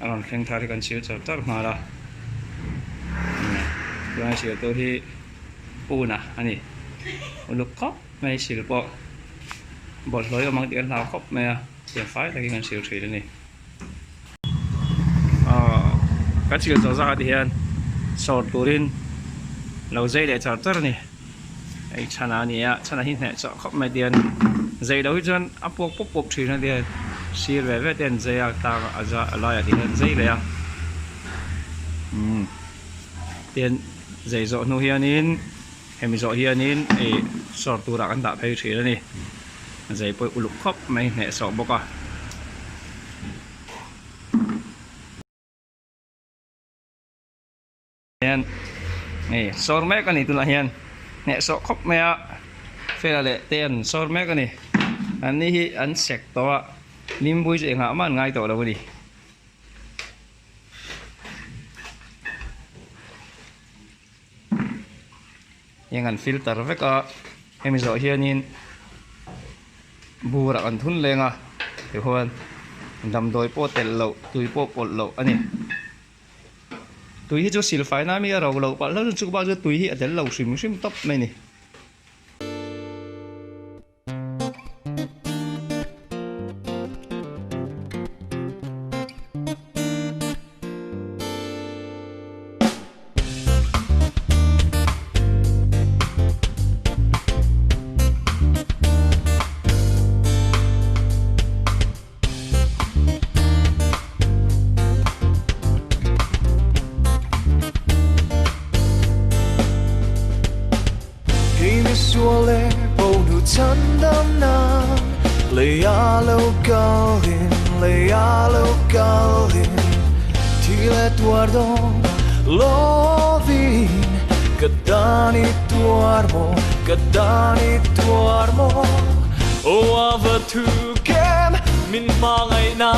aron keng thari kan sil char tar mara tuan sil to hi puna ani uluk khop mai sil po bot loi amang tian lau khop mai tian phai lagi kan sil thri ni kan sil cho ra thì hian sort turin lo zai le char tar ni ai chana ni a chana hi ne cho khop mai tian zai do hi chuan apok pop pop thri na tian sil ve ve ten zai a ta aza ala ya tian zai le a tian zai zo nu hianin hemi zo hianin e sort tu ra kan da phei thri ni zai poi uluk khop mai ne so boka hian ni sor mek ani tu la hian ne so khop mai a fe la le ten sor mek ani an ni hi an sek to a nimbu je nga man ngai to lo ni yang an filter veka hemi zo hianin bura an thun lenga te huan dam doi po tel lo tui po pol lo ani tui hi chu sil fai na mi ro lo pa lo chu ba chu tui hi atel lo sim sim top mai ni suole bầu chân đâm nang lấy alo calin ti le guardo lovin cadani tuarmo o ava tu kem min mangai na